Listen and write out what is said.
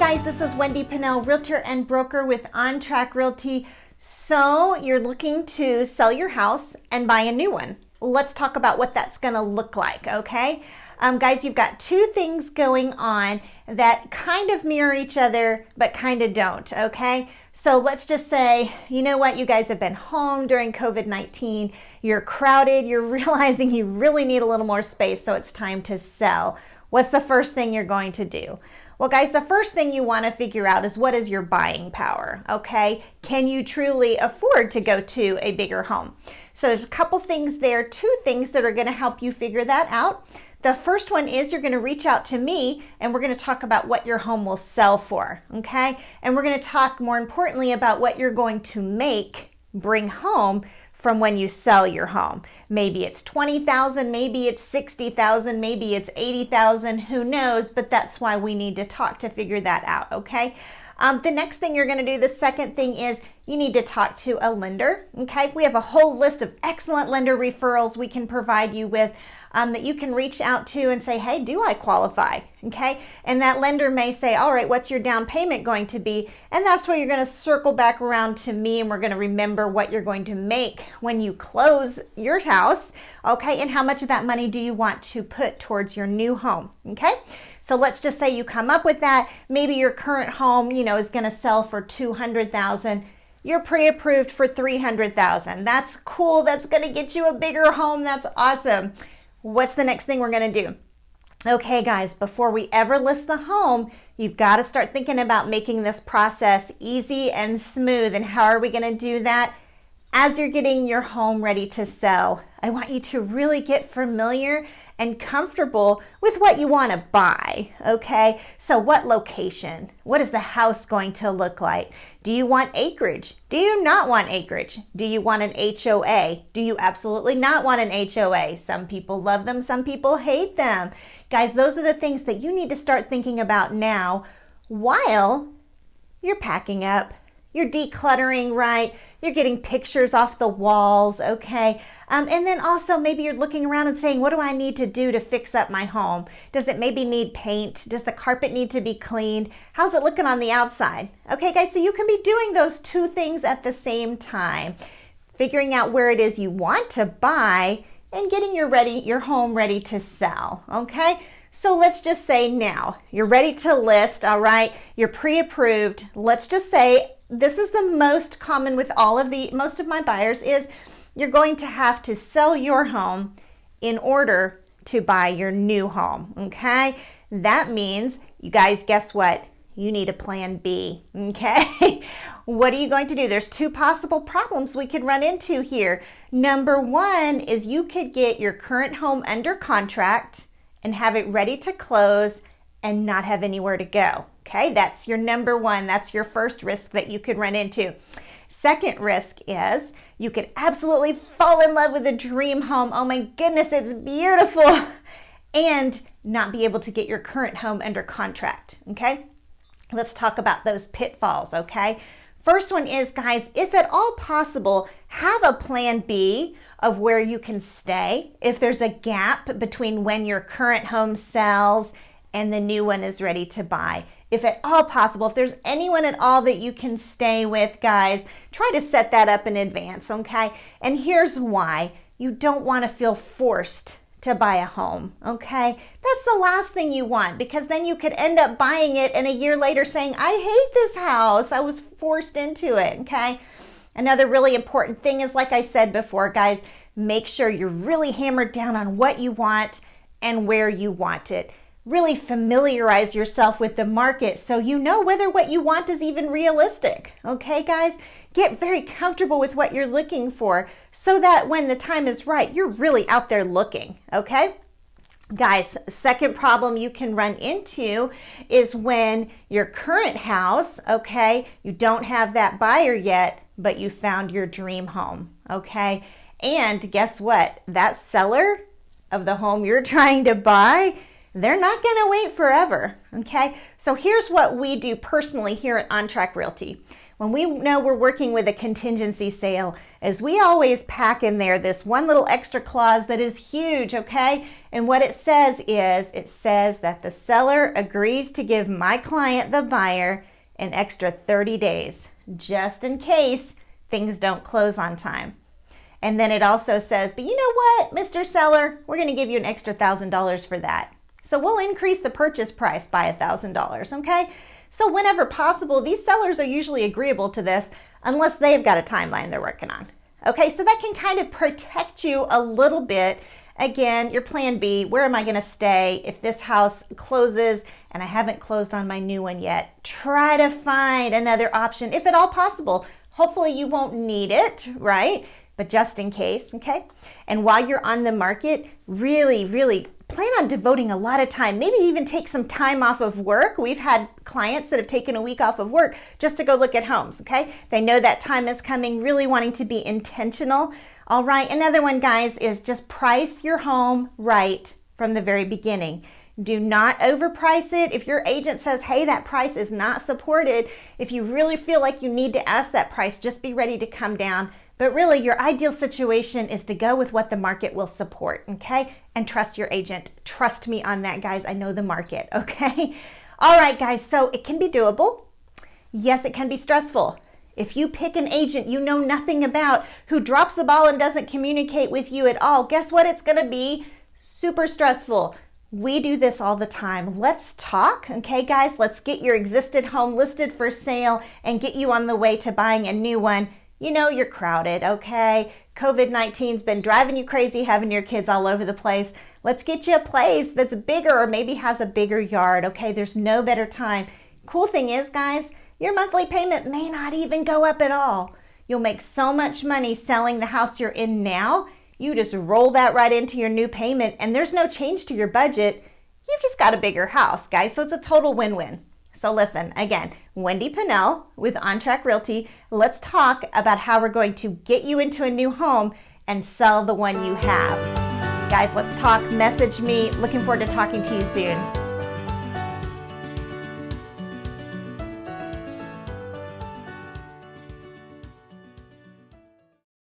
guys, this is Wendy Pinnell, realtor and broker with On Track Realty. So you're looking to sell your house and buy a new one. Let's talk about what that's going to look like, okay? Guys, you've got two things going on that kind of mirror each other, but kind of don't, okay? So let's just say, you know what, you guys have been home during COVID-19, you're crowded, you're realizing you really need a little more space, so it's time to sell. What's the first thing you're going to do? Well, guys, the first thing you want to figure out is what is your buying power, okay? Can you truly afford to go to a bigger home? So there's a couple things there, two things that are going to help you figure that out. The first one is you're going to reach out to me and we're going to talk about what your home will sell for, okay? And we're going to talk more importantly about what you're going to bring home from when you sell your home. Maybe it's $20,000, maybe it's $60,000, maybe it's $80,000, who knows, but that's why we need to talk to figure that out, okay? The next thing you're gonna do, the second thing is you need to talk to a lender, okay? We have a whole list of excellent lender referrals we can provide you with that you can reach out to and say, hey, do I qualify, okay? And that lender may say, all right, what's your down payment going to be? And that's where you're gonna circle back around to me and we're gonna remember what you're going to make when you close your house, okay? And how much of that money do you want to put towards your new home, okay? So let's just say you come up with that. Maybe your current home, is gonna sell for $200,000. You're pre-approved for $300,000. That's cool, that's gonna get you a bigger home, that's awesome. What's the next thing we're gonna do? Okay guys, before we ever list the home, you've gotta start thinking about making this process easy and smooth. And how are we gonna do that? As you're getting your home ready to sell, I want you to really get familiar and comfortable with what you want to buy, okay? So what location? What is the house going to look like? Do you want acreage? Do you not want acreage? Do you want an HOA? Do you absolutely not want an HOA? Some people love them, some people hate them. Guys, those are the things that you need to start thinking about now while you're packing up, you're decluttering, right? You're getting pictures off the walls, okay? And then also maybe you're looking around and saying, what do I need to do to fix up my home? Does it maybe need paint? Does the carpet need to be cleaned? How's it looking on the outside? Okay, guys, so you can be doing those two things at the same time, figuring out where it is you want to buy and getting your home ready to sell, okay? So let's just say now you're ready to list, all right? You're pre-approved. Let's just say this is the most common with most of my buyers is you're going to have to sell your home in order to buy your new home, okay? That means, you guys, guess what? You need a plan B, okay? What are you going to do? There's two possible problems we could run into here. Number one is you could get your current home under contract and have it ready to close and not have anywhere to go, okay? That's your number one. That's your first risk that you could run into. Second risk is you could absolutely fall in love with a dream home. Oh my goodness, it's beautiful. And not be able to get your current home under contract, okay? Let's talk about those pitfalls, okay? First one is, guys, if at all possible, have a plan B of where you can stay if there's a gap between when your current home sells and the new one is ready to buy. If at all possible, if there's anyone at all that you can stay with, guys, try to set that up in advance, okay? And here's why. You don't want to feel forced to buy a home, okay? That's the last thing you want, because then you could end up buying it and a year later saying, I hate this house. I was forced into it, okay? Another really important thing is, like I said before, guys, make sure you're really hammered down on what you want and where you want it. Really familiarize yourself with the market so you know whether what you want is even realistic. Okay, guys? Get very comfortable with what you're looking for so that when the time is right, you're really out there looking, okay? Guys, second problem you can run into is when your current house, okay, you don't have that buyer yet, but you found your dream home, okay? And guess what? That seller of the home you're trying to buy, they're not going to wait forever, okay? So here's what we do personally here at On Track Realty. when we know we're working with a contingency sale is we always pack in there this one little extra clause that is huge, okay? And what it says is, it says that the seller agrees to give my client, the buyer, an extra 30 days, just in case things don't close on time. And then it also says, but you know what, Mr. Seller, we're going to give you an extra $1,000 for that. So we'll increase the purchase price by $1,000, okay? So whenever possible, these sellers are usually agreeable to this unless they've got a timeline they're working on. Okay, so that can kind of protect you a little bit. Again, your plan B, where am I going to stay if this house closes and I haven't closed on my new one yet? Try to find another option if at all possible. Hopefully you won't need it, right? But just in case, okay? And while you're on the market, really plan on devoting a lot of time, maybe even take some time off of work. We've had clients that have taken a week off of work just to go look at homes, okay? They know that time is coming, really wanting to be intentional. All right, another one, guys, is just price your home right from the very beginning. Do not overprice it. If your agent says, hey, that price is not supported, if you really feel like you need to ask that price, just be ready to come down. But really, your ideal situation is to go with what the market will support, okay? And trust your agent. Trust me on that, guys. I know the market, okay? All right, guys, so it can be doable. Yes, it can be stressful. If you pick an agent you know nothing about, who drops the ball and doesn't communicate with you at all, guess what? It's gonna be super stressful. We do this all the time. Let's talk, okay, guys? Let's get your existing home listed for sale and get you on the way to buying a new one. You know you're crowded, okay? COVID-19's been driving you crazy, having your kids all over the place. Let's get you a place that's bigger or maybe has a bigger yard, okay? There's no better time. Cool thing is, guys, your monthly payment may not even go up at all. You'll make so much money selling the house you're in now. You just roll that right into your new payment and there's no change to your budget. You've just got a bigger house, guys, so it's a total win-win. So listen, again, Wendy Pinnell with On Track Realty. Let's talk about how we're going to get you into a new home and sell the one you have. Guys, let's talk. Message me. Looking forward to talking to you soon.